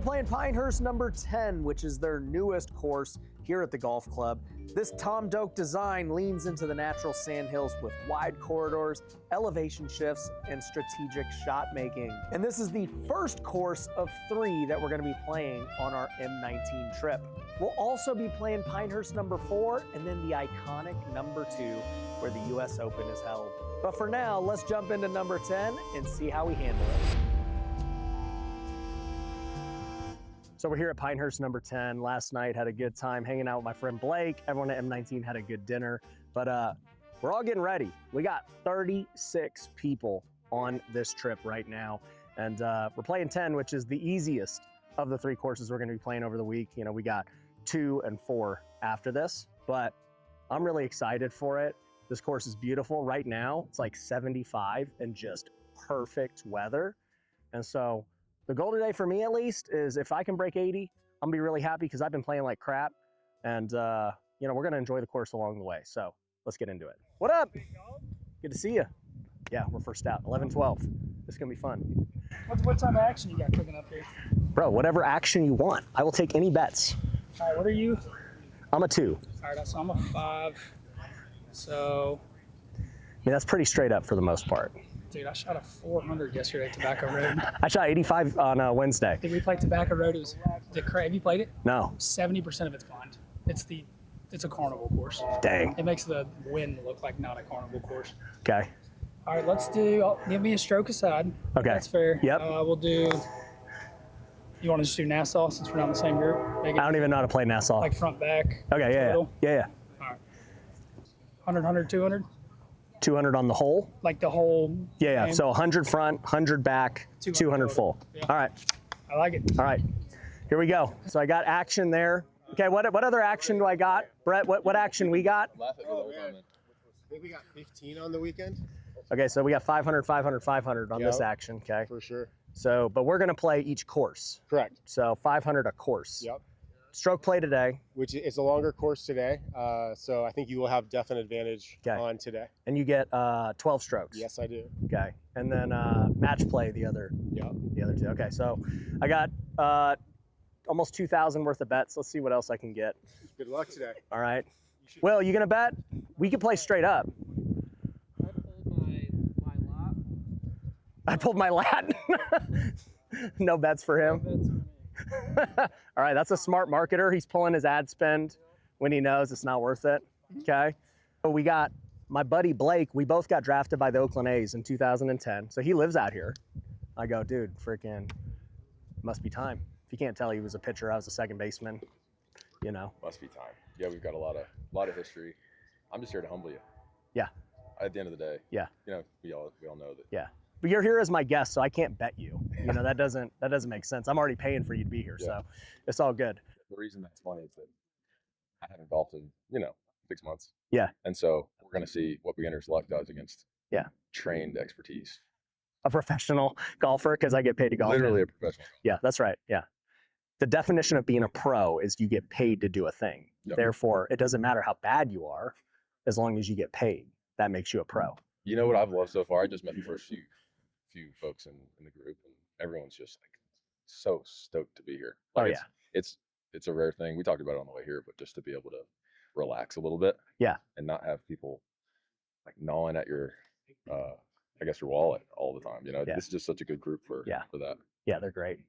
playing Pinehurst number 10, which is their newest course here at the golf club. This Tom Doak design leans into the natural sand hills with wide corridors, elevation shifts, and strategic shot making. And this is the first course of 3 that we're gonna be playing on our M19 trip. We'll also be playing Pinehurst number 4 and then the iconic number 2 where the US Open is held. But for now, let's jump into number 10 and see how we handle it. So we're here at Pinehurst number 10. Last night had a good time hanging out with my friend Blake. Everyone at M19 had a good dinner, but we're all getting ready. We got 36 people on this trip right now. And we're playing 10, which is the easiest of the 3 courses we're gonna be playing over the week. You know, we got 2 and 4 after this, but I'm really excited for it. This course is beautiful. Right now, it's like 75 and just perfect weather. And so the goal today for me, at least, is if I can break 80, I'm gonna be really happy because I've been playing like crap. And you know, we're gonna enjoy the course along the way. So let's get into it. What up? Good to see you. Yeah, we're first out, 11-12. This is gonna be fun. What time of action you got cooking up here? Bro, whatever action you want. I will take any bets. All right, what are you? I'm a 2. All right, so I'm a 5. So, I mean, that's pretty straight up for the most part. dude, I shot a 400 yesterday at Tobacco Road. I shot 85 on Wednesday. Did we play Tobacco Road? It was the have you played it? No. 70% of it's blind. It's a carnival course. Dang. It makes the win look like not a carnival course. Okay. All right, give me a stroke aside. Okay. That's fair. Yep. We'll do. You want to just do Nassau since we're not in the same group? I don't even know how to play Nassau. Like front back. Okay, yeah. All right. 100, 200. 200 on the hole? Like the whole. Yeah. game? So 100 front, 100 back, 200 full. Yeah. All right. I like it. All right. Here we go. So I got action there. Okay, what other action do I got? Brett, what action we got? I think we got 15 on the weekend. Okay, so we got 500, 500, 500 on this action, okay? For sure. So, but we're gonna play each course. Correct. So 500 a course. Yep. Stroke play today. Which is a longer course today, so I think you will have definite advantage on today. And you get 12 strokes. Yes, I do. Okay, and then match play the other 2. Okay, so I got almost 2,000 worth of bets. Let's see what else I can get. Good luck today. All right. Will, you gonna bet? We can play straight up. I pulled my lat. No bets for him. All right, that's a smart marketer. He's pulling his ad spend when he knows it's not worth it. Okay. So we got my buddy Blake. We both got drafted by the Oakland A's in 2010. So he lives out here. I go, dude, freaking must be time. If you can't tell, he was a pitcher. I was a second baseman. You know. Must be time. Yeah, we've got a lot of history. I'm just here to humble you. Yeah. At the end of the day. Yeah. You know, we all know that. Yeah. But you're here as my guest, so I can't bet you. You know, that doesn't make sense. I'm already paying for you to be here, so it's all good. The reason that's funny is that I haven't golfed in, 6 months. Yeah. And so we're gonna see what beginner's luck does against trained expertise. A professional golfer, because I get paid to golf. Literally a professional. Yeah, that's right. Yeah. The definition of being a pro is you get paid to do a thing. Yep. Therefore, it doesn't matter how bad you are, as long as you get paid. That makes you a pro. You know what I've loved so far? I just met the first few folks in the group, and everyone's just like so stoked to be here. Like it's a rare thing. We talked about it on the way here, but just to be able to relax a little bit, and not have people like gnawing at your, I guess your wallet all the time. This is just such a good group for that. Yeah, they're great.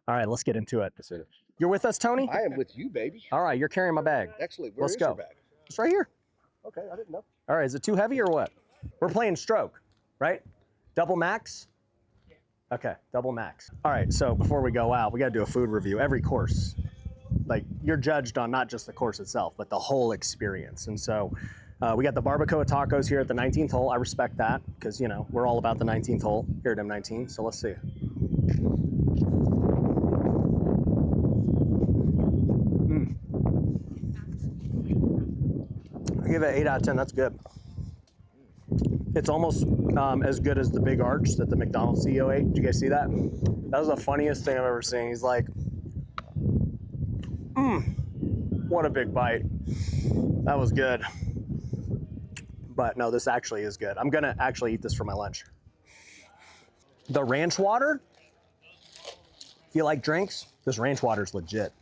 All right, let's get into it. That's it. You're with us, Tony? I am with you, baby. All right, you're carrying my bag. Excellent. Let's go. Your bag? It's right here. Okay, I didn't know. All right, is it too heavy or what? We're playing stroke, right? Double max? Okay, double max. All right, so before we go out, we got to do a food review. Every course, like you're judged on not just the course itself, but the whole experience. And so we got the barbacoa tacos here at the 19th hole. I respect that because, we're all about the 19th hole here at M19. So let's see. I give it an 8 out of 10. That's good. It's almost as good as the big arch that the McDonald's CEO ate. Did you guys see that? That was the funniest thing I've ever seen. He's like, what a big bite. That was good. But no, this actually is good. I'm gonna actually eat this for my lunch. The ranch water, if you like drinks, This ranch water's legit.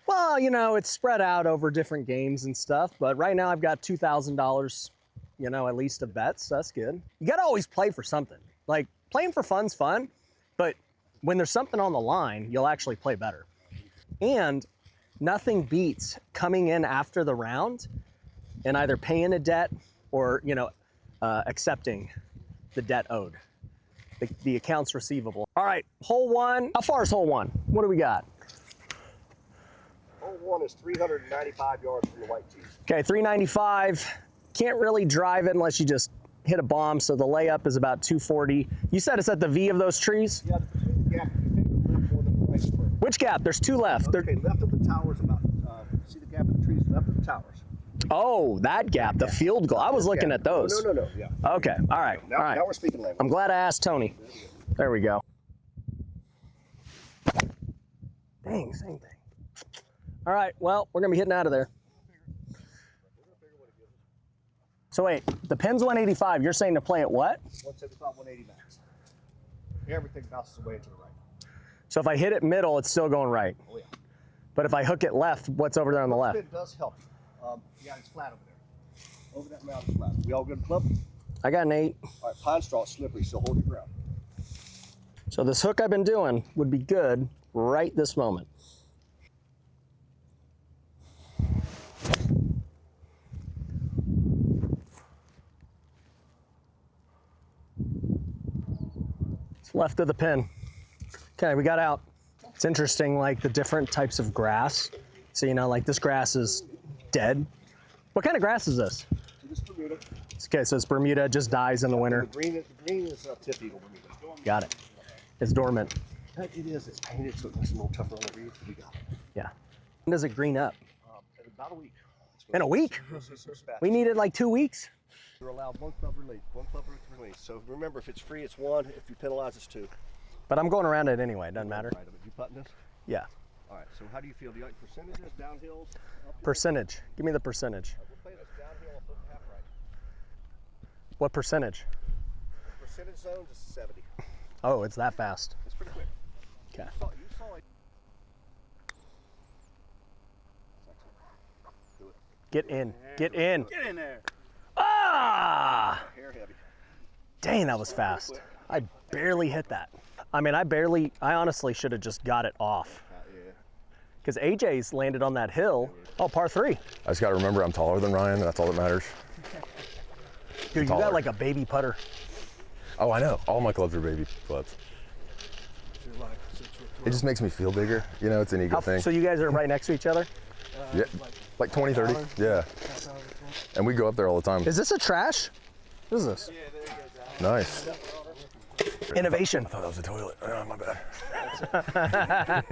Well, you know, it's spread out over different games and stuff, but right now I've got $2,000, you know, at least of bets. That's good. You gotta always play for something. Like, playing for fun's fun, but when there's something on the line, you'll actually play better. And nothing beats coming in after the round and either paying a debt or, you know, accepting the debt owed, the accounts receivable. All right, hole one. How far is hole one? What do we got? Hole one is 395 yards from the white tee. Okay, 395. Can't really drive it unless you just hit a bomb, so the layup is about 240. You said it's at the V of those trees? Yeah, between the gap, you take the left more than the right first. Which gap? There's two left. Okay, left of the towers about, see the gap of the trees left of the towers? Oh, that gap, the field goal. I was looking at those. No, yeah. Okay, all right, Now, all right. now we're speaking language. I'm glad I asked Tony. There we go. Dang, same thing. All right, well, we're gonna be hitting out of there. So wait, the pin's 185. You're saying to play at what? 175, 180 max. Everything bounces away to the right. So if I hit it middle, it's still going right. Oh, yeah. But if I hook it left, what's over there on the left? It does help. Yeah, it's flat over there. Over that mountain is flat. We all good club? I got an 8. All right, pine straw is slippery, so hold your ground. So this hook I've been doing would be good right this moment. It's left of the pin. Okay, we got out. It's interesting, like the different types of grass. So, you know, like this grass is dead. What kind of grass is this? This is Bermuda. Okay, so it's Bermuda, it just dies in the winter. The green is tip eagle Bermuda. Got it. It's dormant. It is. It's painted, so it's a little tougher on the reeds. We got it. Yeah. When does it green up? In about a week. In a week? You'll see some spats. We needed like 2 weeks. You're allowed one club release. So remember, if it's free, it's 1. If you penalize, it's 2. But I'm going around it anyway, it doesn't matter. Right, you putting this? Yeah. All right, so how do you feel? Do you like percentages, downhills? Uphills? Percentage. Give me the percentage. We'll play this downhill, a foot and a half right. What percentage? The percentage zones is 70. Oh, it's that fast. It's pretty quick. Okay. You saw it. Do it. Get in. Get in. Get in there. Ah! Hair heavy. Dang, that was fast. I barely hit that. I mean, I honestly should have just got it off. Yeah. Because AJ's landed on that hill. Oh, par 3. I just got to remember I'm taller than Ryan, and that's all that matters. Dude, you Taller. got like a baby putter. Oh, I know. All my clubs are baby clubs. It just makes me feel bigger. You know, it's an ego thing. So you guys are right next to each other? Yeah, like 20, 30. Yeah. And we go up there all the time. Is this a trash? What is this? Nice. Innovation. I thought that was a toilet. Oh, my bad.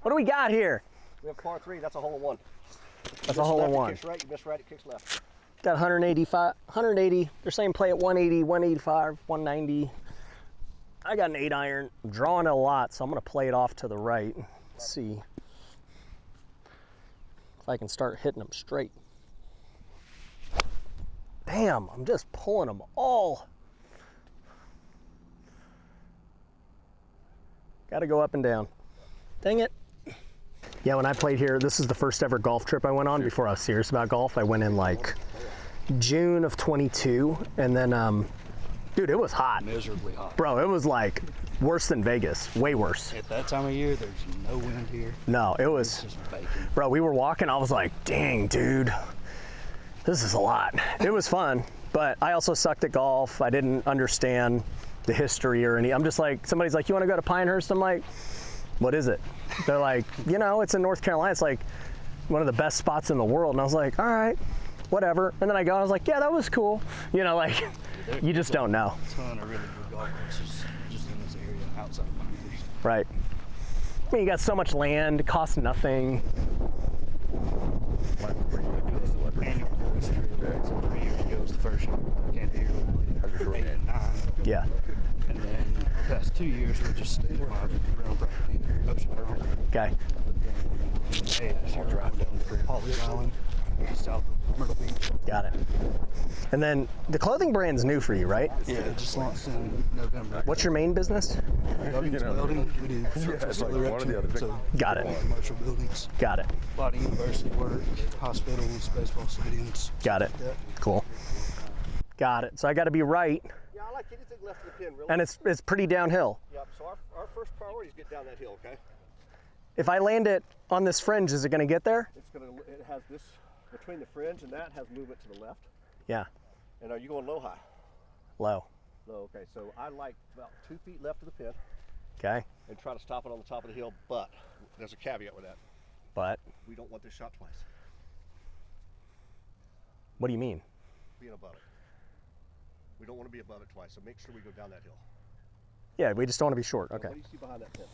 What do we got here? We have par 3. That's a hole in 1. That's a hole in 1. Kicks right. You miss right. It kicks left. Got 180. They're saying play at 180, 185, 190. I got an 8 iron. I'm drawing it a lot, so I'm gonna play it off to the right. Let's see if I can start hitting them straight. Damn, I'm just pulling them all. Got to go up and down. Dang it. Yeah, when I played here, this is the first ever golf trip I went on before I was serious about golf. I went in like June of 22, and then, dude, it was hot. Miserably hot. Bro, it was like worse than Vegas, way worse. At that time of year, there's no wind here. No, it was, It's just baking. bro, we were walking, I was like, dang, dude, this is a lot. It was fun, but I also sucked at golf. I didn't understand the history or any, I'm just like, somebody's like, you want to go to Pinehurst? I'm like, what is it? They're like, you know, it's in North Carolina. It's like one of the best spots in the world. And I was like, all right, whatever. And then I go, I was like, yeah, that was cool. You know, like, you just don't know. A ton of really good golf courses just in this area outside of Pinehurst. Right. I mean, you got so much land, it costs nothing. Annual Forest Trail, so 3 years ago was the first year. Can't hear 8 and 9. Yeah. And then the past 2 years we just stayed on our own property, Ocean Road. Okay. Hey, this year drive down through Holly Island, south of Myrtle Beach. Got it. And then the clothing brand's new for you, right? Yeah, just launched in November. What's your main business? Buildings, welding. We do structural erection, so Got it. commercial buildings. Got it. A lot of university work, hospitals, baseball stadiums. Got it. Yeah. Cool. Got it. So I got to be right, Yeah, I like anything left of the pin, really. and it's pretty downhill. Yep, so our first priority is get down that hill, okay? If I land it on this fringe, is it going to get there? It has this, between the fringe and that has movement to the left. Yeah. And are you going low, high? Low. Low, okay. So I like about 2 feet left of the pin Okay. and try to stop it on the top of the hill, but there's a caveat with that. But We don't want this shot twice, what do you mean? being above it. We don't want to be above it twice, so make sure we go down that hill. Yeah, we just don't want to be short. So Okay. what do you see behind that pin?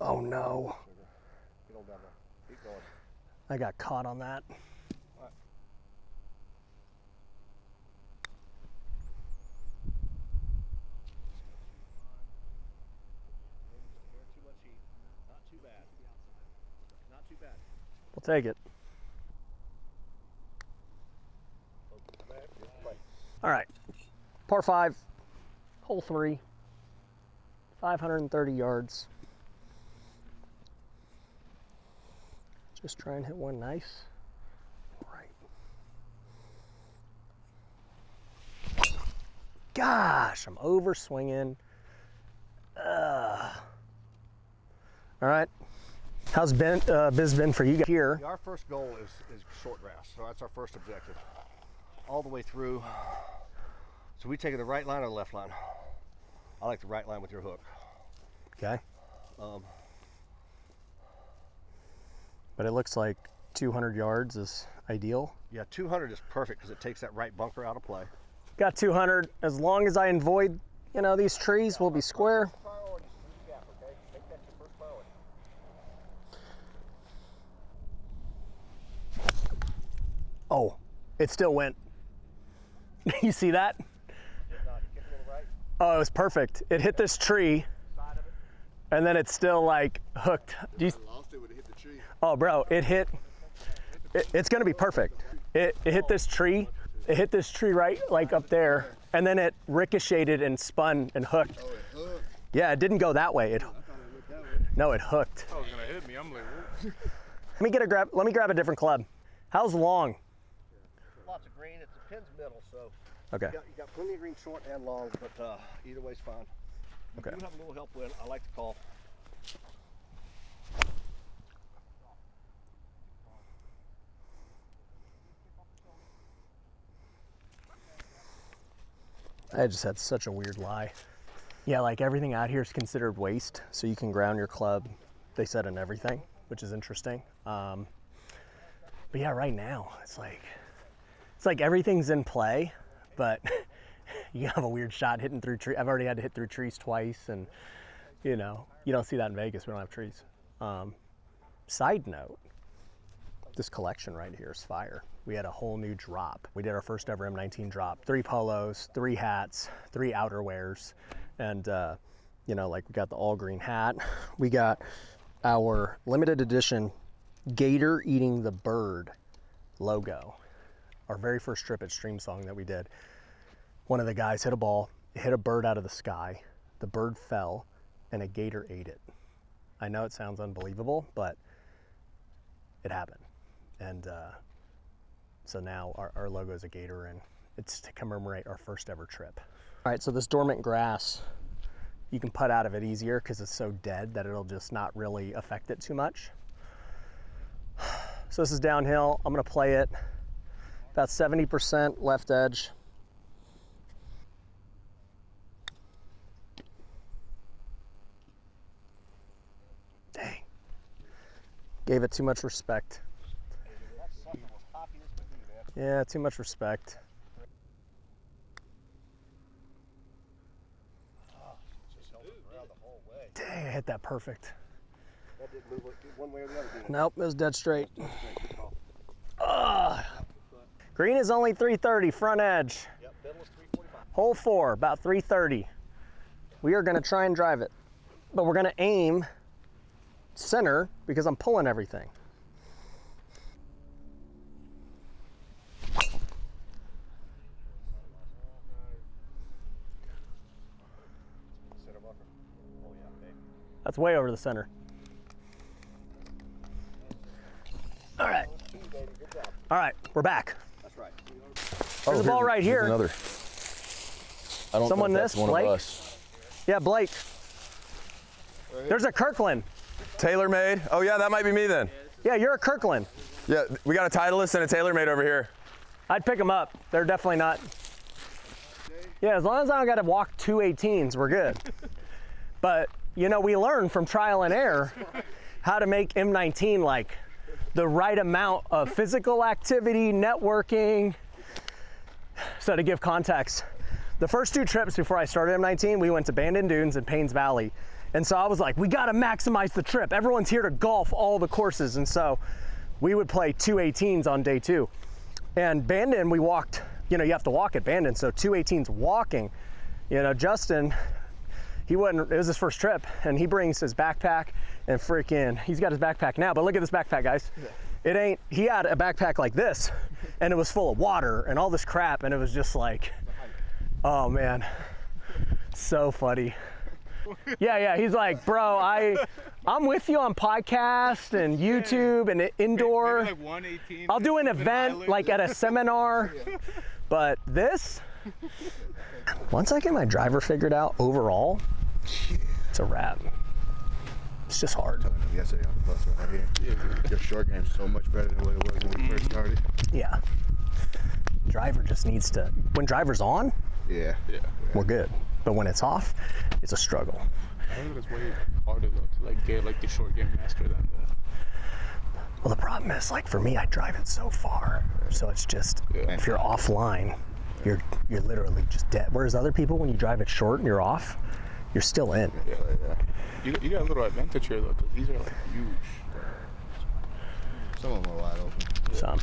Oh no. Get on down there. Keep going. I got caught on that. All right. Too much heat. Not too bad. Not too bad. We'll take it. All right. Par 5, hole 3, 530 yards. Just try and hit one nice. Right. Gosh, I'm over swinging. All right. How's biz been for you guys here? Our first goal is short grass, so that's our first objective. All the way through. So we taking the right line or the left line? I like the right line with your hook. Okay. But it looks like 200 yards is ideal. Yeah, 200 is perfect because it takes that right bunker out of play. Got 200. As long as I avoid, these trees, we'll be square. Priority, through the gap, okay? Make that your first priority. Oh, it still went. You see that? Oh, it was perfect. It hit this tree, and then it's still like hooked. Do you, Lost it would have hit the tree. oh, bro, it hit. It's gonna be perfect. It hit this tree. It hit this tree right like up there, and then it ricocheted and spun and hooked. Oh, it hooked. Yeah, it didn't go that way. It I thought it went that way. no, it hooked. Oh, it was gonna hit me. I'm like, whoa. Let me grab a different club. How's long? Lots of green. It's the pin's middle, so Okay. you got plenty of green short and long, but either way's fine. You Okay. do have a little help wind. I like the call. I just had such a weird lie. Yeah, like everything out here is considered waste, so you can ground your club, they said, in everything, which is interesting. But yeah, right now, it's like everything's in play, but you have a weird shot hitting through trees. I've already had to hit through trees twice, and you don't see that in Vegas. We don't have trees. Side note, this collection right here is fire. We had a whole new drop. We did our first ever M19 drop. 3 polos, 3 hats, 3 outerwears, and like we got the all green hat. We got our limited edition Gator eating the bird logo. Our very first trip at Stream Song that we did. One of the guys hit a ball, hit a bird out of the sky. The bird fell, and a gator ate it. I know it sounds unbelievable, but it happened. And so now our logo is a gator, and it's to commemorate our first ever trip. All right, so this dormant grass, you can putt out of it easier because it's so dead that it'll just not really affect it too much. So this is downhill. I'm gonna play it about 70% left edge. Dang. Gave it too much respect. Yeah, too much respect. Dang, I hit that perfect. That didn't move one way or the other, did it? Nope, it was dead straight. Green is only 330, front edge. Yep, middle is 345. Hole 4, about 330. We are gonna try and drive it, but we're gonna aim center because I'm pulling everything. That's way over the center. All right. All right, we're back. That's right. There's a ball right here. Another. I don't Someone think that's missed, one Blake? of us. Yeah, Blake. There's a Kirkland. TaylorMade. Oh yeah, that might be me then. Yeah, you're a Kirkland. Yeah, we got a Titleist and a TaylorMade over here. I'd pick them up. They're definitely not. Yeah, as long as I don't got to walk 218s, we're good. But, you know, we learn from trial and error how to make M19 like the right amount of physical activity, networking. So to give context, the first 2 trips before I started M19, we went to Bandon Dunes and Paynes Valley. And so I was like, we got to maximize the trip. Everyone's here to golf all the courses. And so we would play 218s on day 2. And Bandon, we walked, you know, you have to walk at Bandon. So 218s walking, you know, Justin, it was his first trip, and he brings his backpack and freaking, he's got his backpack now, but look at this backpack, guys. He had a backpack like this, and it was full of water and all this crap, and it was just like, oh man, so funny. Yeah, he's like, bro, I'm with you on podcast and YouTube and indoor. Maybe like 118. I'll do an event like at a seminar, but this, once I get my driver figured out overall, it's a wrap. It's just hard. Yesterday on the bus right here. Your short game's so much better than what it was when we first started. Yeah. Driver just needs to, when driver's on, Yeah. we're good. But when it's off, it's a struggle. I think it's way harder though to like get like the short game master than the. Well, the problem is, like for me, I drive it so far, so it's just if you're offline, you're literally just dead. Whereas other people, when you drive it short and you're off, you're still in. You got a little advantage here though, because these are like huge. Some of them are wide open. So,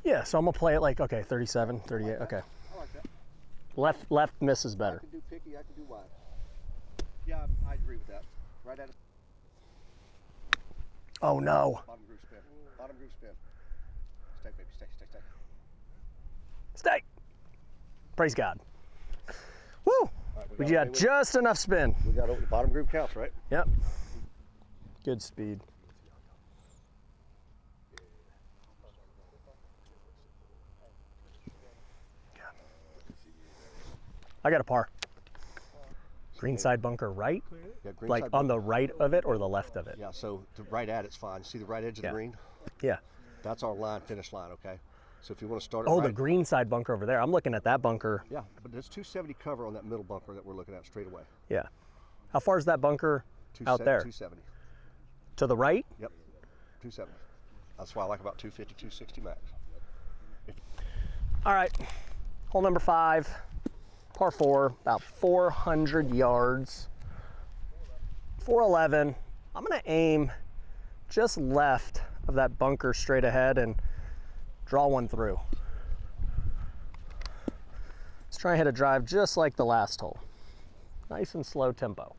yeah, so I'm gonna play it like, okay, 37, 38, okay. I like that. Left miss is better. I can do picky, I can do wide. Yeah, I agree with that. Right at it. Oh no. Bottom groove spin. Bottom groove spin. Stay, baby, stay. Stay. Praise God. Woo! Right, We got just enough spin. We got bottom groove counts, right? Yep. Good speed. I got a par. Green side bunker right? Yeah, green Like side on the right of it or the left of it? Yeah, so the right at it's fine. See the right edge of the green? Yeah. That's our finish line, okay? So if you want to start it Oh, right, the green side bunker over there. I'm looking at that bunker. yeah, but there's 270 cover on that middle bunker that we're looking at straight away. Yeah. How far is that bunker out there? 270. To the right? Yep, 270. That's why I like about 250, 260 max. All right. Hole number 5, par 4, about 400 yards. 411. I'm gonna aim just left of that bunker straight ahead and draw one through. Let's try and hit a drive just like the last hole. Nice and slow tempo.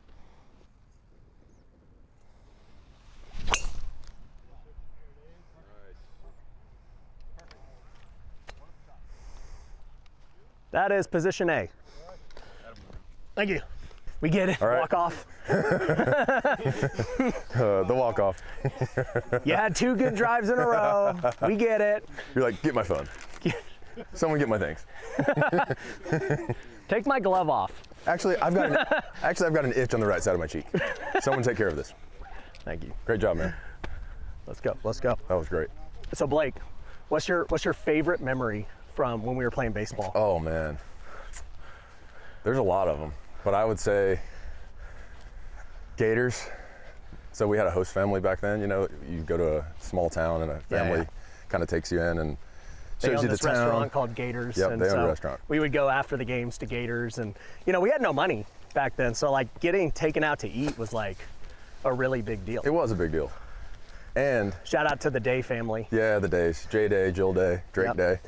That is position A. Thank you. We get it. All right. Walk off. The walk off. You had 2 good drives in a row. We get it. You're like, get my phone. Someone get my things. Take my glove off. Actually, I've got an itch on the right side of my cheek. Someone take care of this. Thank you. Great job, man. Let's go. Let's go. That was great. So Blake, what's your favorite memory from when we were playing baseball? Oh man, there's a lot of them, but I would say Gators. So we had a host family back then. You know, you go to a small town and a family kind of takes you in and They shows owned you the this town. restaurant called Gators. Yep, and they owned so a restaurant. we would go after the games to Gators, and you know, we had no money back then, so like getting taken out to eat was like a really big deal. It was a big deal. And Shout out to the Day family. yeah, the Days, Jay Day, Jill Day, Drake Yep. Day.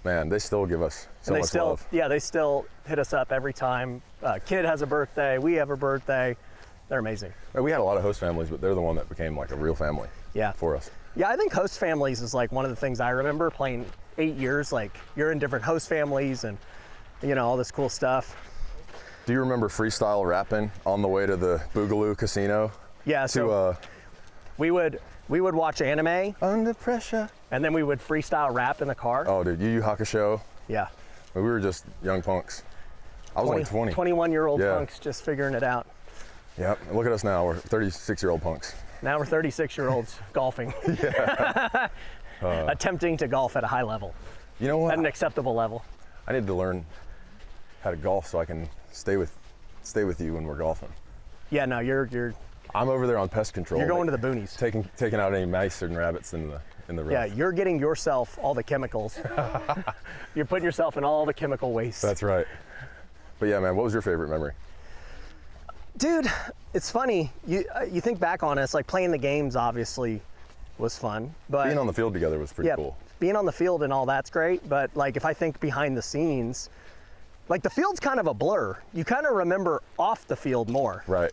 Man, they still give us so And they much still, love. yeah, they still hit us up every time. Kid has a birthday, we have a birthday. They're amazing. We had a lot of host families, but they're the one that became like a real family Yeah. for us. Yeah, I think host families is like one of the things I remember playing 8 years. Like you're in different host families and you know all this cool stuff. Do you remember freestyle rapping on the way to the Boogaloo Casino? Yeah, so we would watch anime. Under pressure. And then we would freestyle rap in the car. Oh, dude, Yu Yu Hakusho. Yeah. We were just young punks. I was like 20. 21-year-old punks just figuring it out. Yep, look at us now. We're 36-year-old punks. Now we're 36-year-olds golfing. Attempting to golf at a high level. You know what? At an acceptable level. I need to learn how to golf so I can stay with you when we're golfing. Yeah, no, you're I'm over there on pest control. You're going to the boonies. Taking out any mice and rabbits in the rough. Yeah, you're getting yourself all the chemicals. You're putting yourself in all the chemical waste. That's right. But yeah, man, what was your favorite memory? Dude, it's funny. You think back on it, it's like playing the games obviously was fun, but being on the field together was pretty cool. Being on the field and all that's great, but like if I think behind the scenes, like the field's kind of a blur. You kind of remember off the field more. Right.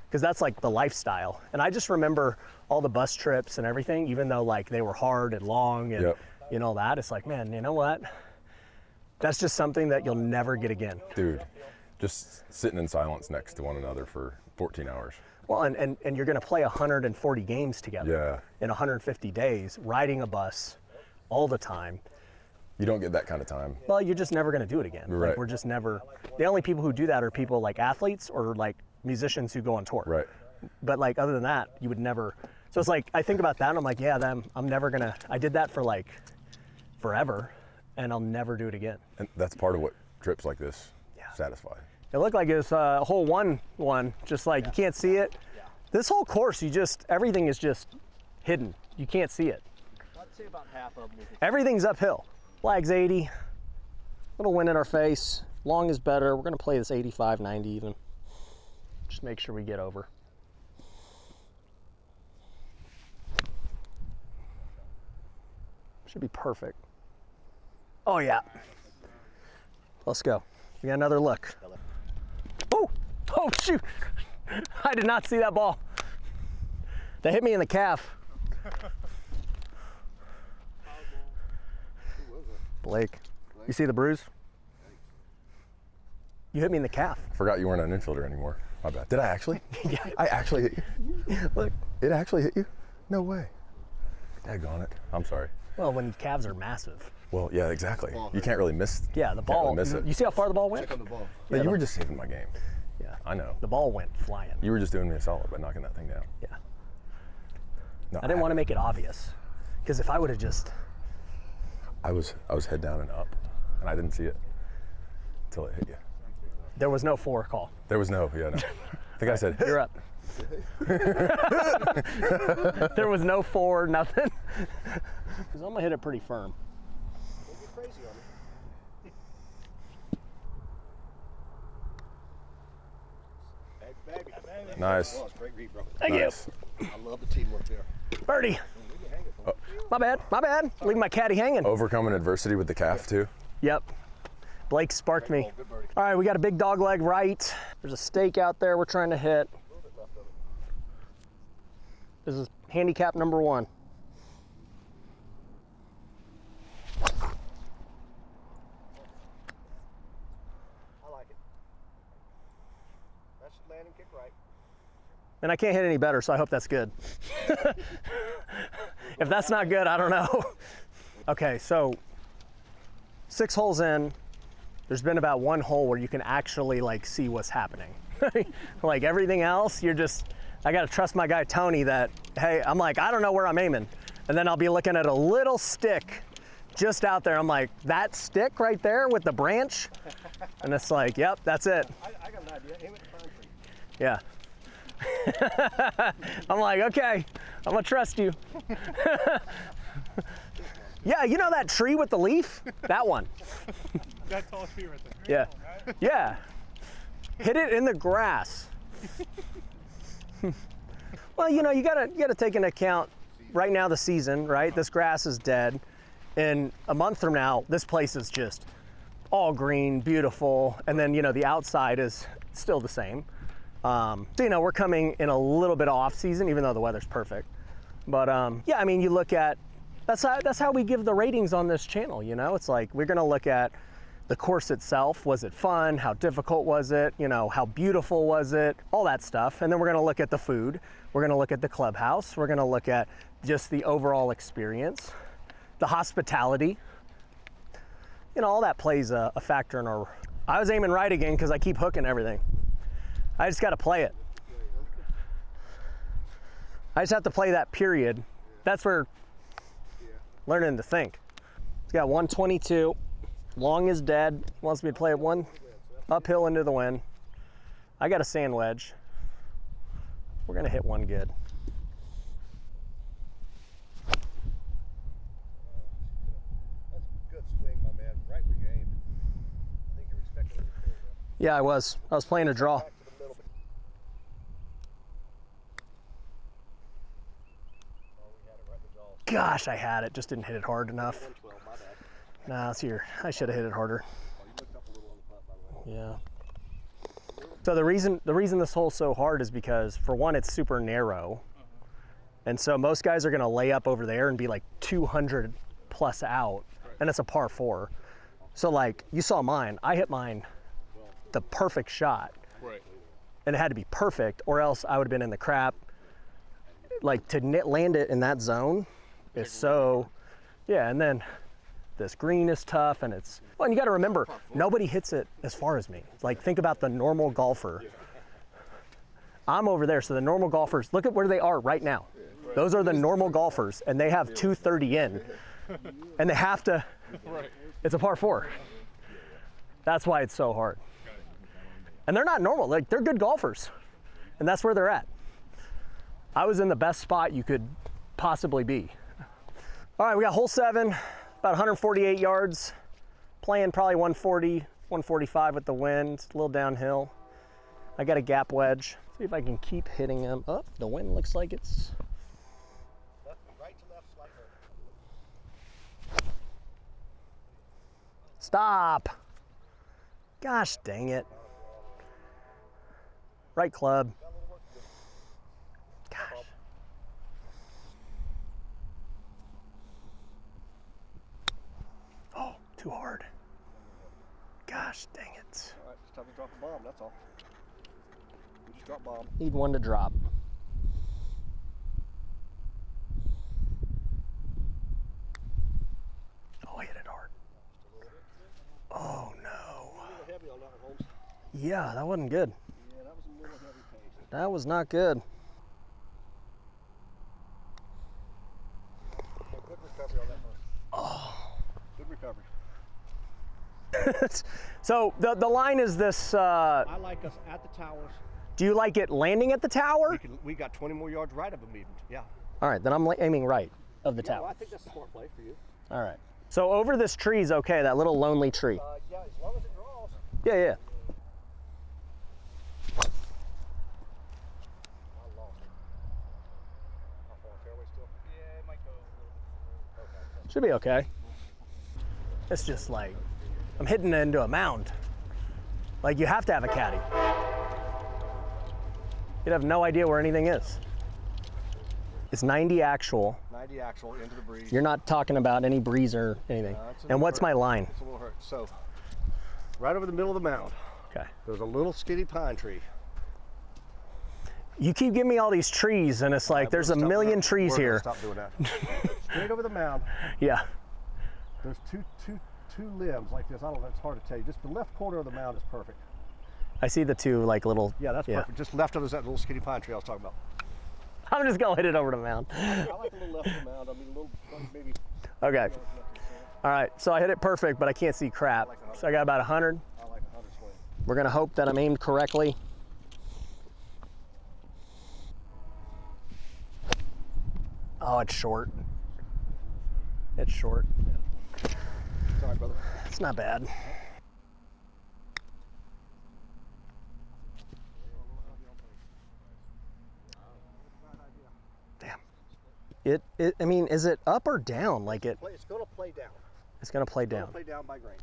Because that's like the lifestyle. And I just remember all the bus trips and everything, even though like they were hard and long and you know that. It's like, man, you know what? That's just something that you'll never get again. Dude, just sitting in silence next to one another for 14 hours. Well, and you're gonna play 140 games together in 150 days, riding a bus all the time. You don't get that kind of time. Well, you're just never gonna do it again. Right. Like we're just never, the only people who do that are people like athletes or like musicians who go on tour. Right. But like other than that, you would never, so it's like, I think about that and I'm like, yeah, I'm never gonna, I did that for like forever and I'll never do it again. And that's part of what trips like this satisfy. It looked like it was a hole one, just like you can't see it. This whole course, everything is just hidden. You can't see it. I'd say about half of them. Everything's uphill. Flag's 80, little wind in our face. Long is better. We're gonna play this 85, 90 even. Just make sure we get over. Should be perfect. Oh yeah. Let's go. We got another look. Oh, oh shoot. I did not see that ball. That hit me in the calf. Blake, you see the bruise? You hit me in the calf. I forgot you weren't an infielder anymore. My bad. Did I actually? Yeah. I actually hit you? Look. It actually hit you? No way. Daggone it. I'm sorry. Well, when calves are massive. Well, yeah, exactly. You can't really miss. Yeah, the ball. Really miss it. You see how far the ball went? Check on the ball. Yeah, Yeah, you were just saving my game. Yeah. I know. The ball went flying. You were just doing me a solid by knocking that thing down. Yeah. No, I didn't want to make it obvious, because if I would have just. I was head down and up, and I didn't see it until it hit you. There was no 4 call. There was no, yeah, no. I think I said, You're up. There was no 4, nothing. Because I'm gonna hit it pretty firm. Don't get crazy on me. Baby. Nice. Oh, it's great read, bro. Thank Nice. I love the teamwork there. Birdie. My bad. Leaving my caddy hanging. Overcoming adversity with the calf, too. Yep. Blake sparked me. All right, we got a big dog leg right. There's a stake out there we're trying to hit. This is handicap number 1. I like it. That should land and kick right. And I can't hit any better, so I hope that's good. If that's not good, I don't know. Okay, so 6 holes in, there's been about 1 hole where you can actually like see what's happening. Like everything else, I gotta trust my guy Tony that, hey, I'm like, I don't know where I'm aiming. And then I'll be looking at a little stick just out there. I'm like, that stick right there with the branch? And it's like, yep, that's it. I got an idea. Aim at the pine tree. Yeah. I'm like, okay, I'm gonna trust you. Yeah, you know that tree with the leaf? That one. That tall tree right there. Yeah. Yeah. Hit it in the grass. Well, you know, you gotta take into account right now the season, right? This grass is dead. In a month from now, this place is just all green, beautiful. And then, you know, the outside is still the same. So, you know, we're coming in a little bit off season, even though the weather's perfect. But yeah, I mean, you look at, that's how we give the ratings on this channel, you know? It's like, we're gonna look at the course itself. Was it fun? How difficult was it? You know, how beautiful was it? All that stuff. And then we're gonna look at the food. We're gonna look at the clubhouse. We're gonna look at just the overall experience, the hospitality. You know, all that plays a factor in our... I was aiming right again because I keep hooking everything. I just gotta play it. I just have to play that period. That's where learning to think. It's got 122. Long is dead. Wants me to play it one uphill into the wind. I got a sand wedge. We're gonna hit one good. That's a good swing, my man. Right where you aimed. I think you're expecting a little bit there. Yeah, I was playing a draw. Back to the middle. Oh, we had it right in the jaws. Gosh, I had it. Just didn't hit it hard enough. 112, my bad. Nah, it's here. I should have hit it harder. Oh, you looked up a little on the putt, by the way. Yeah. So the reason this hole's so hard is because, for one, it's super narrow. And so most guys are gonna lay up over there and be like 200 plus out, and it's a par 4. So like, you saw mine, I hit mine the perfect shot. Right. And it had to be perfect, or else I would have been in the crap. Like, to land it in that zone is so, yeah, and then this green is tough, and it's, well, and you gotta remember, nobody hits it as far as me. Like, think about the normal golfer. I'm over there, so the normal golfers, look at where they are right now. Those are the normal golfers, and they have 230 in, and they have to, it's a par 4. That's why it's so hard. And they're not normal, like, they're good golfers, and that's where they're at. I was in the best spot you could possibly be. All right, we got hole 7, about 148 yards, playing probably 140, 145 with the wind. It's a little downhill. I got a gap wedge. See if I can keep hitting them. Oh, the wind looks like it's... Right to left, slight hurt. Stop. Gosh dang it. Right club. Gosh. Oh, too hard. Gosh dang it. All right, it's time to drop a bomb, that's all. We just drop bomb. Need one to drop. Oh, I hit it hard. Oh no. A little heavy on that one, Holmes. Yeah, that wasn't good. Yeah, that was a little heavy pace. That was not good. Good recovery on that one. Oh. Good recovery. So the line is this, I like us at the towers. do you like it landing at the tower? We got 20 more yards right of them even. Yeah. All right, then I'm aiming right of the Yeah, tower. well, I think that's a smart play for you. All right. So over this tree is okay, that little lonely tree. Yeah, as long as it draws. Yeah, yeah. I lost it. How far fairway still? Yeah, it might go a little bit. Okay. Should be okay. It's just like, I'm hitting into a mound. Like, you have to have a caddy. You'd have no idea where anything is. It's 90 actual. 90 actual into the breeze. You're not talking about any breeze or anything. It's a And little what's hurt. my line? It's a little hurt. So, right over the middle of the mound, Okay. there's a little skinny pine tree. You keep giving me all these trees, and it's like, We're there's a gonna stop- million we're trees gonna here. Stop doing that. Straight over the mound. Yeah. There's two limbs like this. I don't know. It's hard to tell you. Just the left corner of the mound is perfect. I see the two, like, little. Yeah, that's perfect. Just left of is that little skinny pine tree I was talking about. I'm just gonna hit it over the mound. I like a little left of the mound. I mean, a little maybe. Okay. left of the center. All right, so I hit it perfect, but I can't see crap. So I got about 100. I like 100 swing. We're gonna hope that I'm aimed correctly. Oh, it's short. It's short. Sorry, brother. It's not bad. Damn. I mean, is it up or down? Like It's going to play down. it's gonna play It's going down. to play down by grain.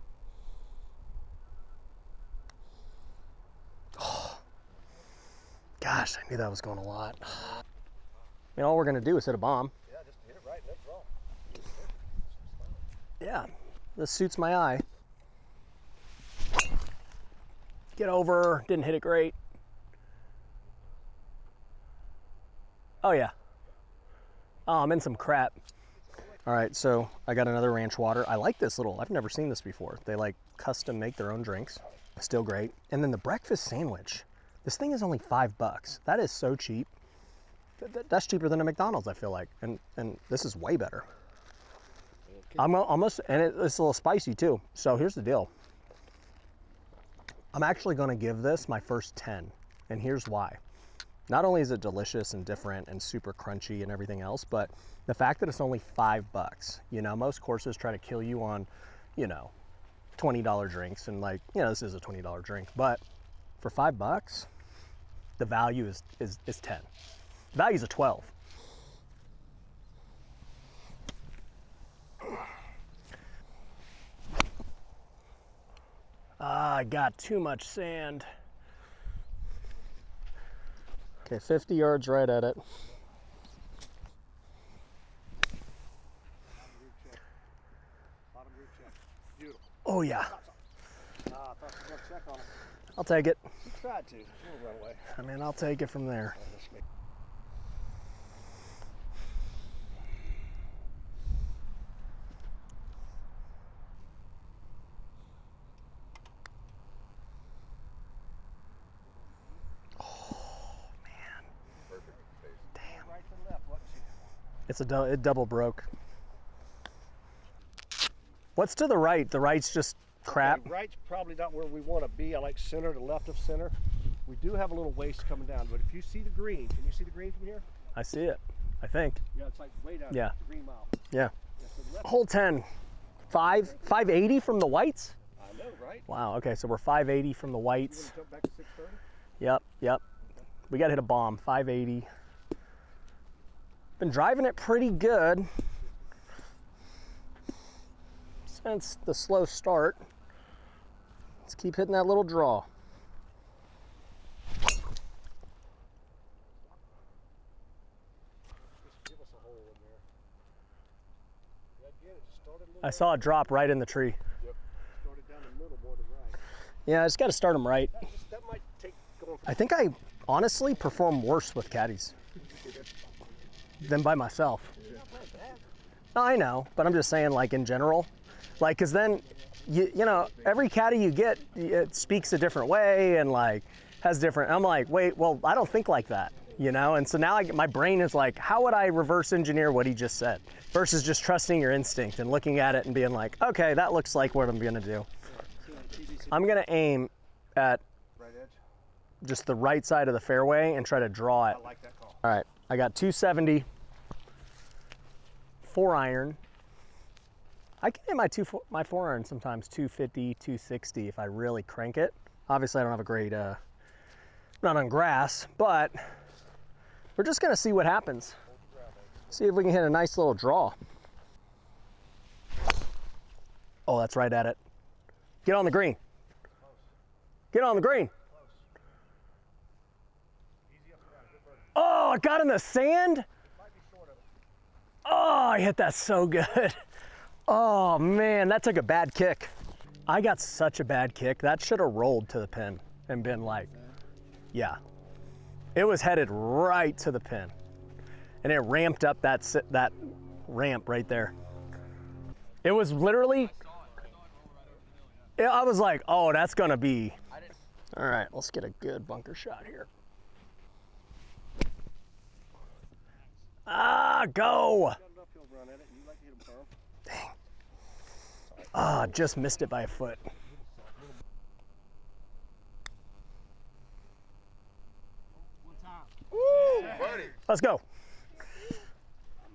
Gosh, I knew that was going a lot. I mean, all we're gonna do is hit a bomb. Yeah, just hit it right and let it draw. Yeah, this suits my eye. Get over, didn't hit it great. Oh yeah. Oh, I'm in some crap. All right, so I got another ranch water. I like this little, I've never seen this before. They like custom make their own drinks. Still great. And then the breakfast sandwich. This thing is only $5. That is so cheap. That's cheaper than a McDonald's, I feel like. And this is way better. I'm almost, and it's a little spicy too. So here's the deal. I'm actually gonna give this my first 10. And here's why. Not only is it delicious and different and super crunchy and everything else, but the fact that it's only $5. You know, most courses try to kill you on, you know, $20 drinks, and like, you know, this is a $20 drink, but for $5, the value is 10. The value's a 12. I got too much sand. Okay, 50 yards right at it. Oh yeah. I'll take it. You tried to. We'll run away. I mean, I'll take it from there. It double broke. What's to the right? The right's just crap. Okay, right's probably not where we want to be. I like center to left of center. We do have a little waist coming down, but if you see the green, can you see the green from here? I see it, I think. Yeah, it's like way down Yeah. the green mile. Yeah. Yeah, so left, Hole 10, 580 from the whites? I know, right? Wow, okay, so we're 580 from the You whites. want to jump back to 630? Yep. We gotta hit a bomb, 580. Been driving it pretty good since the slow start. Let's keep hitting that little draw. Just give us a hole in there. Yeah, again, it just started a little I saw it drop right in the tree. started down the middle more than right. Yeah, I just gotta start them right. That might take going from I think I honestly perform worse with caddies than by myself. No, I know, but I'm just saying, like, in general, like, because then you know, every caddy you get, it speaks a different way and like has different. I'm like, wait, well, I don't think like that, you know. And so now my brain is like, how would I reverse engineer what he just said versus just trusting your instinct and looking at it and being like, okay, that looks like what I'm gonna do. I'm gonna aim at right edge. just the right side of the fairway and try to draw it. I like that call. All right, I got 270, 4-iron. I can hit my 4-iron sometimes 250, 260 if I really crank it. Obviously, I don't have a great, not on grass, but we're just gonna see what happens. See if we can hit a nice little draw. Oh, that's right at it. Get on the green. Get on the green. Oh, I got in the sand. Oh, I hit that so good. Oh man, that took a bad kick. I got such a bad kick. That should have rolled to the pin and been like, yeah. It was headed right to the pin. And it ramped up that ramp right there. It was literally, I was like, oh, that's gonna be. All right, let's get a good bunker shot here. Ah, go! Dang. Ah, just missed it by a foot. Woo! Let's go.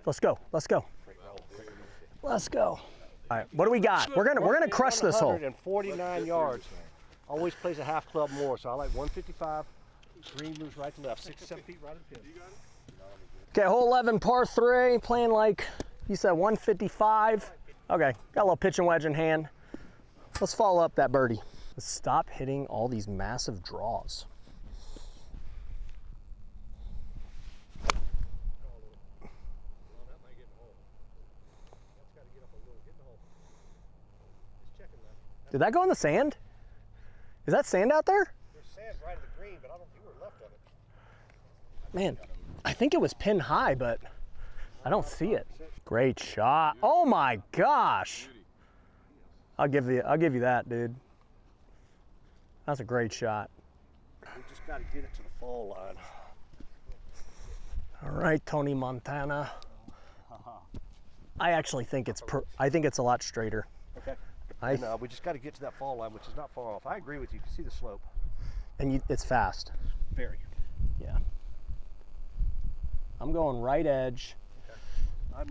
Let's go. Let's go. Let's go. All right, what do we got? We're gonna crush this hole. 149 yards. Always plays a half club more, so I like 155. Green moves right to left, 6 to 7 feet right of the pin. Okay, hole 11, par 3, playing like you said 155. Okay, got a little pitch and wedge in hand. Let's follow up that birdie. Let's stop hitting all these massive draws. Did that go in the sand? Is that sand out there? There's sand right of the green, but I don't think we're left of it. Man, I think it was pin high, but I don't see it. Great shot. Oh my gosh. I'll give you that, dude. That's a great shot. We just got to get it to the fall line. All right, Tony Montana. I actually think it's a lot straighter. Okay. And we just got to get to that fall line, which is not far off. I agree with you. You can see the slope. And it's fast. Very. Yeah. I'm going right edge. Okay.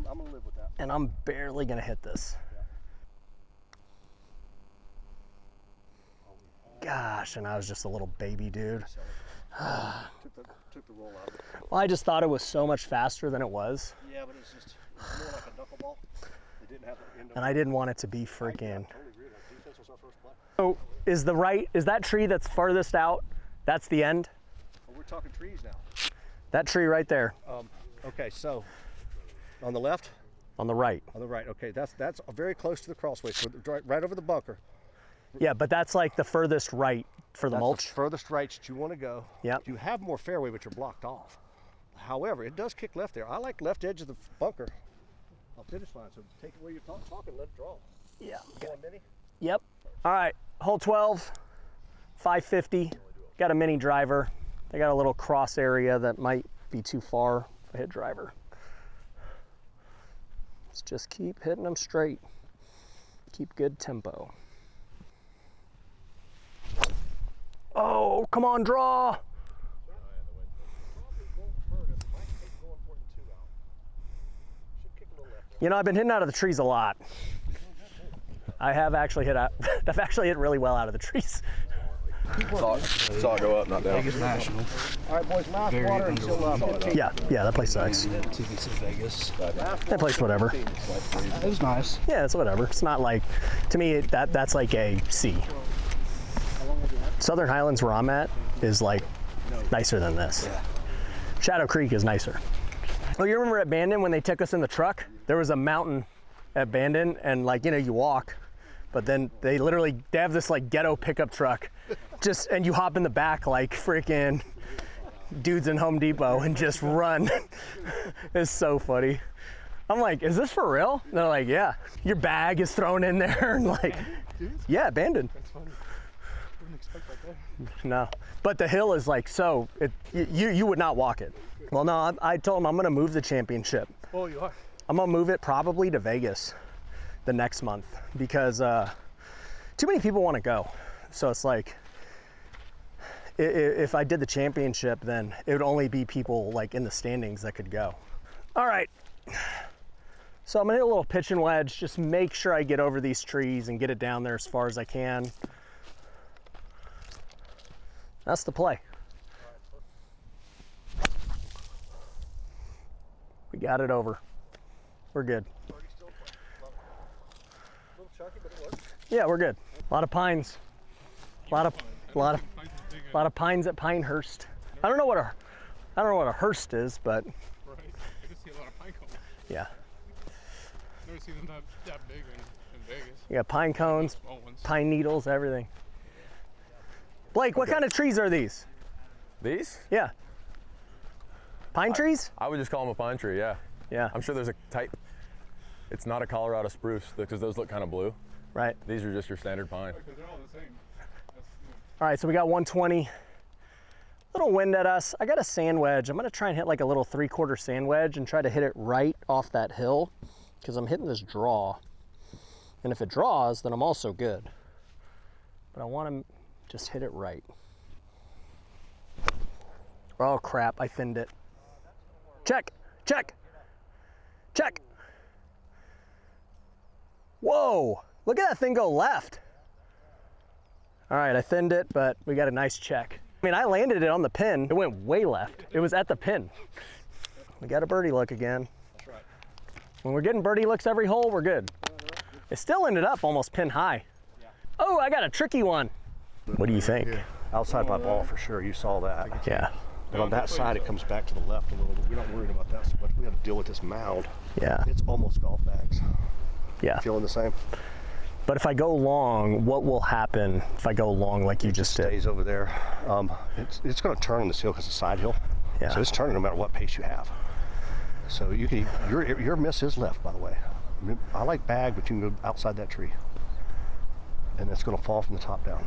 I'm going to live with that. And I'm barely going to hit this. Gosh, and I was just a little baby dude. Took the roll out of it. Well, I just thought it was so much faster than it was. Yeah, but it's more like a knuckleball. It didn't have the end of And I didn't want it to be freaking. Totally agree with that. Defense was our first play. So is that tree that's farthest out? That's the end? Well, we're talking trees now. That tree right there. Okay, so on the left? On the right. On the right. Okay, that's very close to the crossway. So right over the bunker. Yeah, but that's like the furthest right for the mulch. The furthest right that you want to go. Yeah. You have more fairway, but you're blocked off. However, it does kick left there. I like left edge of the bunker. I'll finish line. So take it where you're talking. Let it draw. Yeah. You going mini? Yep. All right, hole 12, 550. Got a mini driver. They got a little cross area that might be too far if I hit driver. Let's just keep hitting them straight. Keep good tempo. Oh, come on, draw. You know, I've been hitting out of the trees a lot. I have actually hit out. I've actually hit really well out of the trees. Saw it go up, not down. Vegas National. All right, boys, last water until 15. Yeah, that place sucks. Tickets to Vegas. That place, whatever. It was nice. Yeah, it's whatever. It's not like, to me, that's like a C. Southern Highlands, where I'm at, is like nicer than this. Yeah. Shadow Creek is nicer. Oh, you remember at Bandon when they took us in the truck? There was a mountain at Bandon, and like, you know, you walk, but then they have this like ghetto pickup truck, and you hop in the back like freaking dudes in Home Depot and just run. It's so funny. I'm like, is this for real? And they're like, yeah. Your bag is thrown in there and like, yeah, Bandon. That's funny. Wouldn't expect that. No, but the hill is like you would not walk it. Well, no, I told him I'm gonna move the championship. Oh, you are? I'm gonna move it probably to Vegas the next month because too many people want to go. So it's like, if I did the championship, then it would only be people like in the standings that could go. All right. So I'm gonna hit a little pitch and wedge, just make sure I get over these trees and get it down there as far as I can. That's the play. We got it over. We're good. Yeah, we're good. A lot of pines. A lot of pines at Pinehurst. I don't know what a Hearst is, but Right. I just see a lot of pine cones. yeah. Never seen them that big in Vegas. You got pine cones, Small ones. pine needles, everything. Blake, what kind of trees are these? These? Yeah. Pine trees? I would just call them a pine tree, yeah. Yeah, I'm sure there's a type. It's not a Colorado spruce because those look kind of blue. right. These are just your standard pine. Because they're all the same. All right, so we got 120. Little wind at us. I got a sand wedge. I'm gonna try and hit like a little 3/4 sand wedge and try to hit it right off that hill because I'm hitting this draw. And if it draws, then I'm also good. But I wanna just hit it right. Oh crap, I thinned it. Check, check, check. Whoa, look at that thing go left. All right, I thinned it, but we got a nice check. I mean, I landed it on the pin. It went way left. It was at the pin. We got a birdie look again. That's right. When we're getting birdie looks every hole, we're good. It still ended up almost pin high. Oh, I got a tricky one. What do you think? Outside my ball for sure. You saw that. Yeah, And on that side, it comes back to the left a little bit. We're not worried about that so much. We got to deal with this mound. yeah, It's almost golf bags. yeah. Feeling the same? But if I go long, what will happen if I go long like you just did? Stays over there. It's going to turn on this hill because it's a side hill. Yeah. So it's turning no matter what pace you have. So you can, your miss is left, by the way. I like bag, but you can go outside that tree. And it's going to fall from the top down.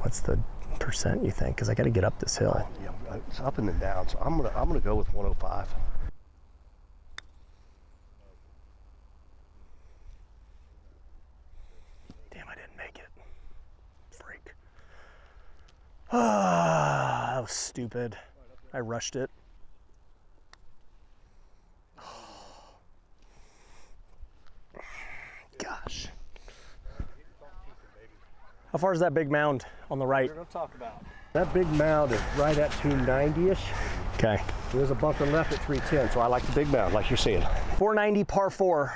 What's the percent you think? Because I got to get up this hill. Yeah, it's up and then down. So I'm gonna go with 105. Damn, I didn't make it. Freak. Ah, that was stupid. I rushed it. Gosh. How far is that big mound on the right? We're going to talk about. That big mound is right at 290-ish. Okay. There's a bunker left at 310, so I like the big mound, like you're seeing. 490 par 4.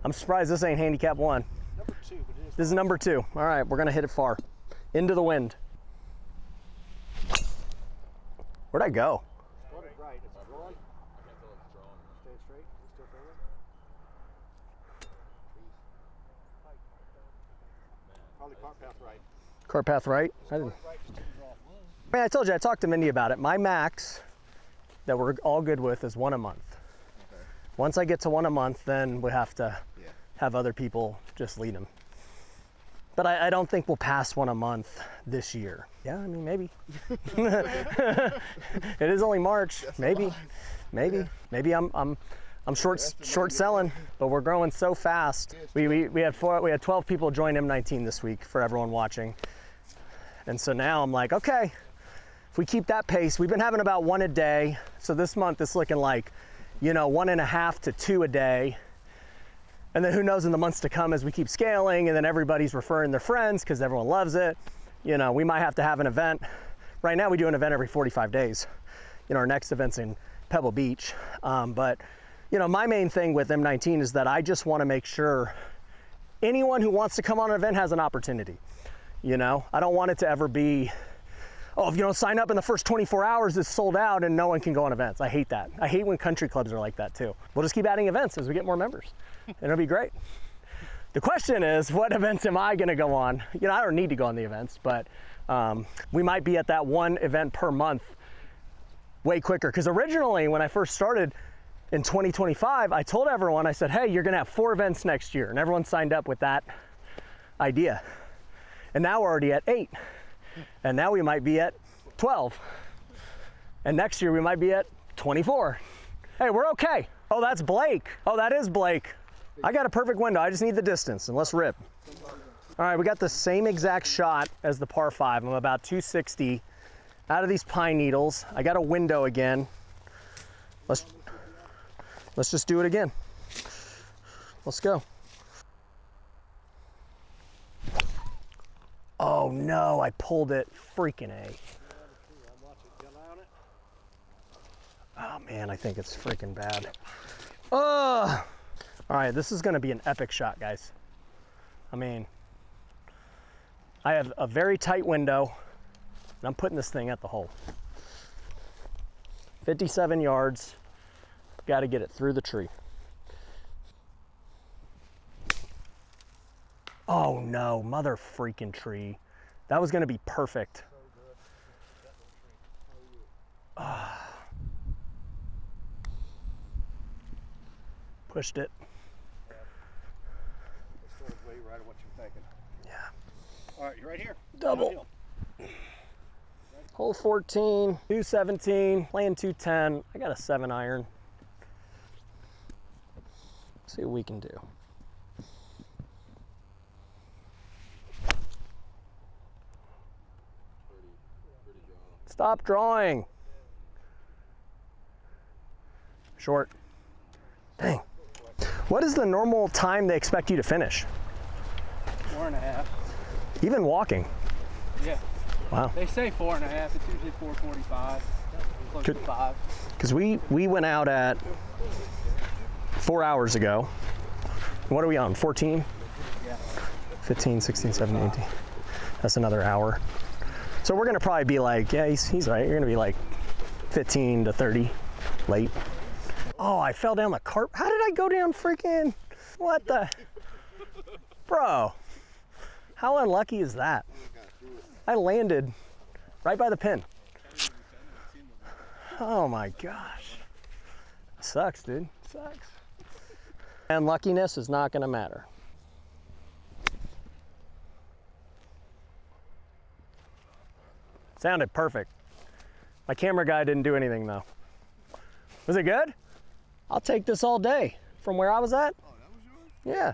I'm surprised this ain't handicap 1. Number 2, but it is. This is number 2. All right, we're gonna hit it far. Into the wind. Where'd I go? Right, it's drawn. Stay straight, still fairway. Probably cart path right. Cart path right? I didn't. I mean, I told you, I talked to Mindy about it. My max that we're all good with is 1 a month. Okay. Once I get to 1 a month, then we have to have other people just lead them. But I don't think we'll pass 1 a month this year. Yeah, I mean, maybe. It is only March. Maybe. Maybe I'm short selling, but we're growing so fast. We had 12 people join M19 this week for everyone watching. And so now I'm like, okay, if we keep that pace, we've been having about 1 a day. So this month it's looking like, 1.5 to 2 a day. And then who knows in the months to come as we keep scaling, and then everybody's referring their friends because everyone loves it. We might have to have an event. Right now we do an event every 45 days. Our next event's in Pebble Beach. But my main thing with M19 is that I just want to make sure anyone who wants to come on an event has an opportunity. I don't want it to ever be, oh, if you don't sign up in the first 24 hours, it's sold out and no one can go on events. I hate that. I hate when country clubs are like that too. We'll just keep adding events as we get more members. And it'll be great. The question is, what events am I gonna go on? I don't need to go on the events, but we might be at that 1 event per month way quicker. Because originally, when I first started in 2025, I told everyone, I said, hey, you're gonna have 4 events next year. And everyone signed up with that idea. And now we're already at 8. And now we might be at 12. And next year we might be at 24. Hey, we're okay. Oh, that's Blake. Oh, that is Blake. I got a perfect window. I just need the distance, and let's rip. All right, we got the same exact shot as the par 5. I'm about 260 out of these pine needles. I got a window again. Let's just do it again. Let's go. Oh no, I pulled it. Freaking A. Oh man, I think it's freaking bad. Oh! All right, this is gonna be an epic shot, guys. I mean, I have a very tight window, and I'm putting this thing at the hole. 57 yards, gotta get it through the tree. Oh no, mother freaking tree. That was gonna be perfect. Pushed it. Way right of what you're thinking. Yeah. All right, you're right here. Double. Hole 14, 217, playing 210. I got a 7 iron. See what we can do. Stop drawing. Short. Dang. What is the normal time they expect you to finish? 4.5. Even walking? Yeah. Wow. They say 4.5. It's usually 4:45. Close to 5. Because we went out at 4 hours ago. What are we on, 14? Yeah. 15, 16, 17, 18. That's another hour. So we're gonna probably be like, yeah, he's right. You're gonna be like 15 to 30 late. Oh, I fell down the cart. How did I go down freaking, what the? Bro. How unlucky is that? I landed right by the pin. Oh my gosh. Sucks, dude. Sucks. And luckiness is not gonna matter. Sounded perfect. My camera guy didn't do anything though. Was it good? I'll take this all day from where I was at. Oh, that was yours? Yeah.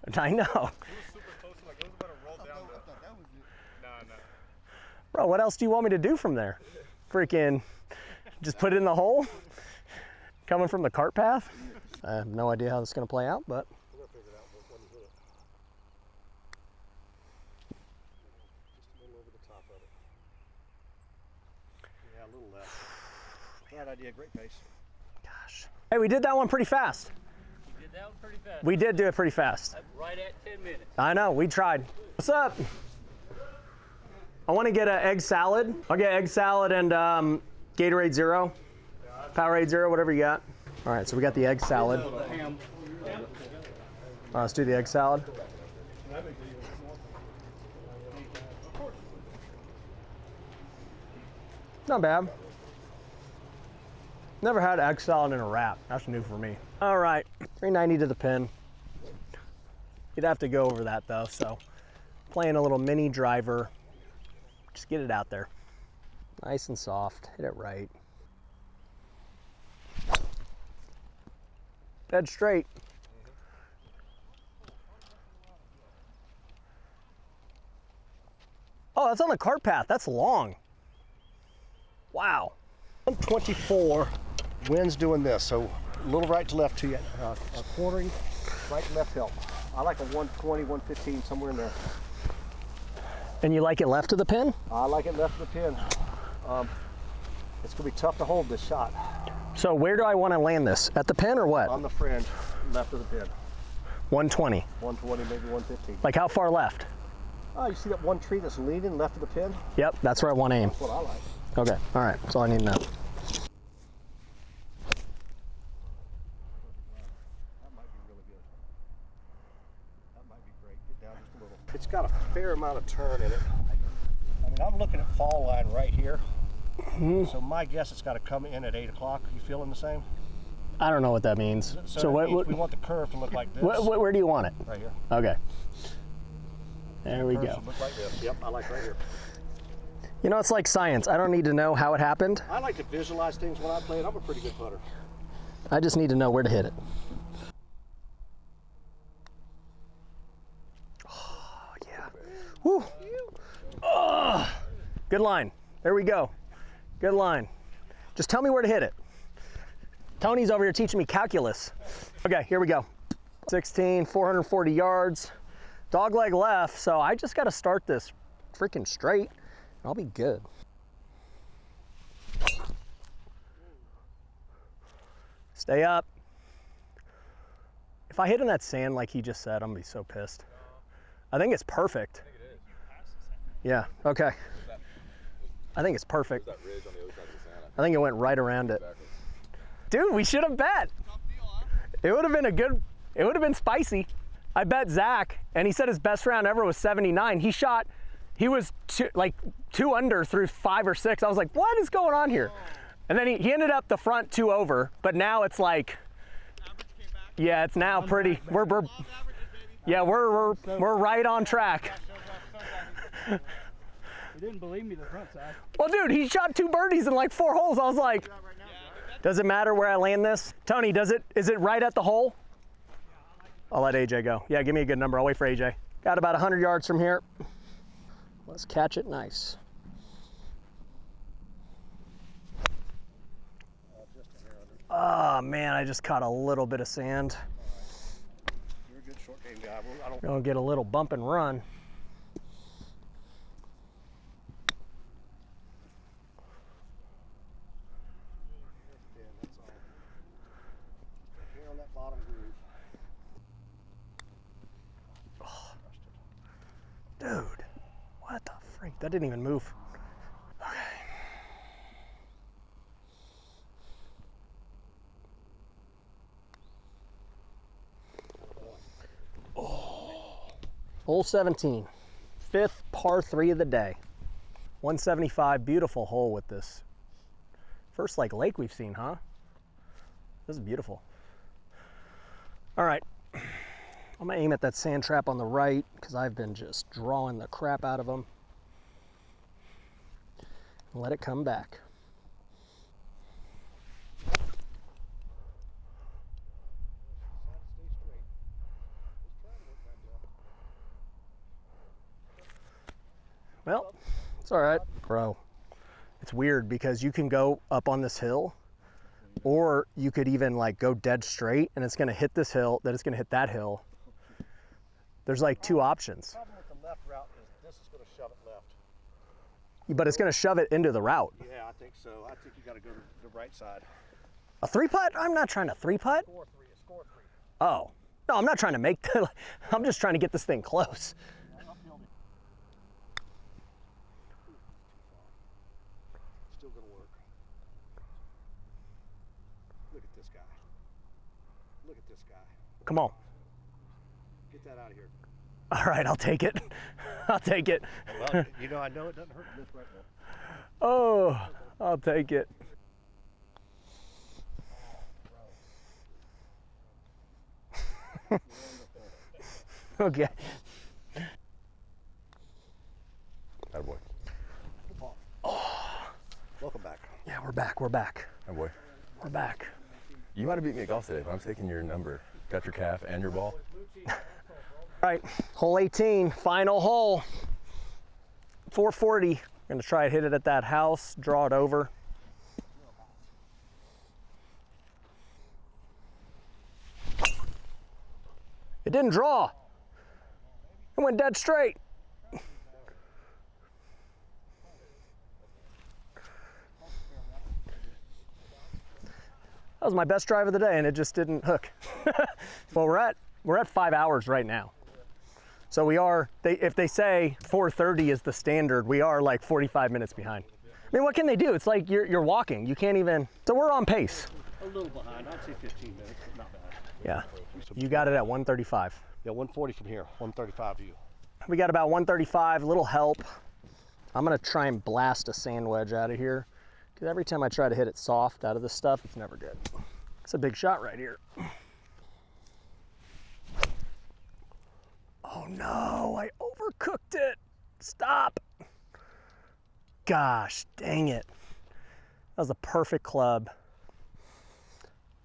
Good shot. I know. It was super close to like, it was about to roll down. I thought that was it. Nah. Bro, what else do you want me to do from there? Freaking just put it in the hole? Coming from the cart path? I have no idea how this is gonna play out, but. We're gonna figure it out when you hit it. Just a little over the top of it. Yeah, a little left. Right idea, great pace. Gosh. Hey, we did that one pretty fast. You did that one pretty fast. We did do it pretty fast. Right at 10 minutes. I know, we tried. What's up? I want to get an egg salad. I'll get egg salad and Gatorade Zero, Powerade Zero, whatever you got. All right, so we got the egg salad. All right, let's do the egg salad. Not bad. Never had egg salad in a wrap. That's new for me. All right, 390 to the pin. You'd have to go over that though, so playing a little mini driver. Just get it out there. Nice and soft, hit it right. Dead straight. Oh, that's on the cart path, that's long. Wow. 124, wind's doing this, so a little right to left to you, a quartering, right to left help. I like a 120, 115, somewhere in there. And you like it left of the pin? I like it left of the pin. It's gonna be tough to hold this shot. So where do I want to land this? At the pin or what? On the fringe, left of the pin. 120. 120, maybe 115. Like how far left? Oh, you see that one tree that's leaning left of the pin? Yep, that's where I want to aim. That's what I like. Okay, all right, that's all I need to know. That might be really good. That might be great. Get down just a little. It's got a fair amount of turn in it. I mean, I'm looking at fall line right here. So my guess it's got to come in at 8 o'clock. You feeling the same? I don't know what that means. So what, we want the curve to look like this. Where do you want it? Right here. Okay. There we Curve go. should look like this. Yep, I like right here. You know, it's like science. I don't need to know how it happened. I like to visualize things when I play it. I'm a pretty good putter. I just need to know where to hit it. Oh, yeah. Woo. Oh, good line. There we go. Good line. Just tell me where to hit it. Tony's over here teaching me calculus. Okay, here we go. 16, 440 yards. Dog leg left, so I just got to start this freaking straight. I'll be good. Stay up. If I hit in that sand like he just said, I'm gonna be so pissed. I think it's perfect. Yeah, okay. I think it's perfect. I think it went right around it. Dude, we should have bet. It would have been it would have been spicy. I bet Zach, and he said his best round ever was 79. He was two under through 5 or 6. I was like, what is going on here? And then he ended up the front 2 over, but now it's like, yeah, it's now pretty, we're right on track. You didn't believe me the front side. Well, dude, he shot 2 birdies in like 4 holes. I was like, does it matter where I land this? Tony, is it right at the hole? I'll let AJ go. Yeah, give me a good number. I'll wait for AJ. Got about 100 yards from here. Let's catch it nice. Oh man, I just caught a little bit of sand. You're a good short game guy. Gonna get a little bump and run. On that bottom groove. Oh. Dude, what the freak? That didn't even move. Okay. Oh. Hole 17, 5th par 3 of the day. 175, beautiful hole with this. First like lake we've seen, huh? This is beautiful. All right, I'm gonna aim at that sand trap on the right because I've been just drawing the crap out of them. Let it come back. Well, it's all right, bro. It's weird because you can go up on this hill, or you could even like go dead straight and it's gonna hit this hill, then it's gonna hit that hill. There's like 2 options. The problem with the left route is this is going to shove it left. But it's gonna shove it into the route. Yeah, I think so. I think you got to go to the right side. A 3-putt? I'm not trying to 3-putt. Score 3. Oh, no, I'm not trying to make that. I'm just trying to get this thing close. Still going to work. Look at this guy. Look at this guy. Come on. Get that out of here. All right, I'll take it. I'll take it. Well, you know, I know it doesn't hurt to miss right now. Oh, I'll take it. Okay. Attaboy. Welcome back. Yeah, we're back. We're back. Attaboy. We're back. You might have beat me at golf today, but I'm taking your number. Got your calf and your ball. All right, hole 18, final hole. 440. Gonna try to hit it at that house, draw it over. It didn't draw. It went dead straight. That was my best drive of the day and it just didn't hook. Well, we're at 5 hours right now. So we are, if they say 4:30 is the standard, we are like 45 minutes behind. I mean, what can they do? It's like you're walking. You can't even, so we're on pace. A little behind. I'd say 15 minutes, but not bad. Yeah. You got it at 135. Yeah, 140 from here, 135 to you. We got about 135, a little help. I'm gonna try and blast a sand wedge out of here because every time I try to hit it soft out of this stuff, it's never good. It's a big shot right here. Oh no, I overcooked it. Stop. Gosh, dang it. That was a perfect club.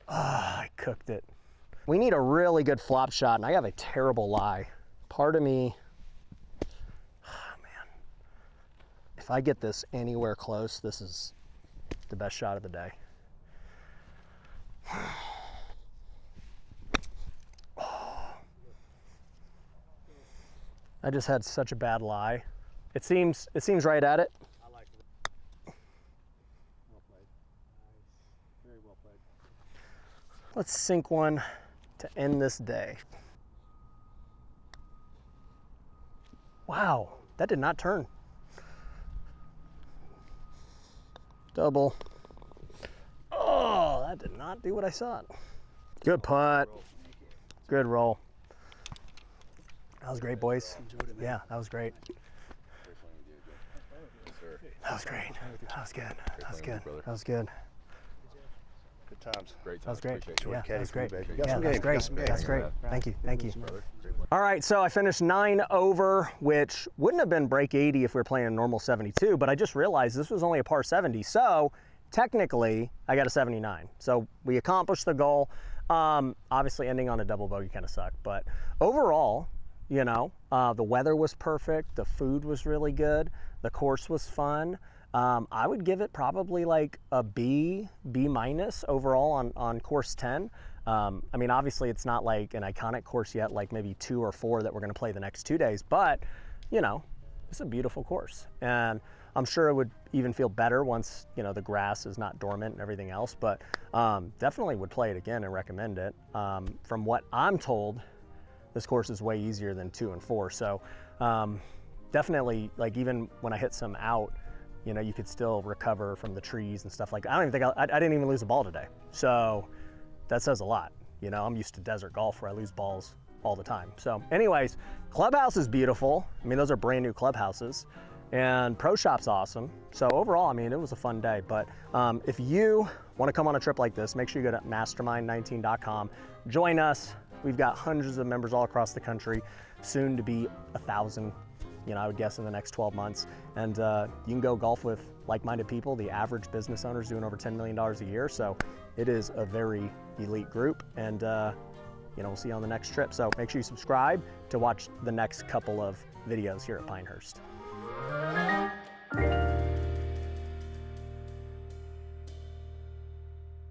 I cooked it. We need a really good flop shot, and I have a terrible lie. Part of me, oh man, if I get this anywhere close, this is the best shot of the day. I just had such a bad lie. It seems right at it. I like it. Well played. Nice. Very well played. Let's sink one to end this day. Wow, that did not turn. Double. Oh, that did not do what I thought. Good putt. Good roll. That was great, boys. Yeah, that was great. That was great. That was good. That was good. That was good. Good times. Great. That was great. Enjoy Yeah, the that was caddy great. baby. Yeah, that's great. Got some game. That's great. Thank you. Thank you. All right, so I finished 9 over, which wouldn't have been break 80 if we were playing a normal 72, but I just realized this was only a par 70. So technically, I got a 79. So we accomplished the goal. Obviously, ending on a double bogey kind of sucked, but overall, you know, the weather was perfect. The food was really good. The course was fun. I would give it probably like a B minus overall on course 10. I mean, obviously it's not like an iconic course yet, like maybe 2 or 4 that we're going to play the next 2 days, but you know, it's a beautiful course. And I'm sure it would even feel better once, you know, the grass is not dormant and everything else, but definitely would play it again and recommend it. From what I'm told, this course is way easier than 2 and 4. So definitely, like, even when I hit some out, you know, you could still recover from the trees and stuff like that. I don't even think I didn't even lose a ball today. So that says a lot. You know, I'm used to desert golf where I lose balls all the time. So anyways, clubhouse is beautiful. I mean, those are brand new clubhouses, and Pro Shop's awesome. So overall, I mean, it was a fun day. But if you want to come on a trip like this, make sure you go to mastermind19.com. Join us. We've got hundreds of members all across the country, soon to be 1,000, you know, I would guess in the next 12 months. And you can go golf with like-minded people. The average business owner is doing over $10 million a year. So it is a very elite group. And you know, we'll see you on the next trip. So make sure you subscribe to watch the next couple of videos here at Pinehurst.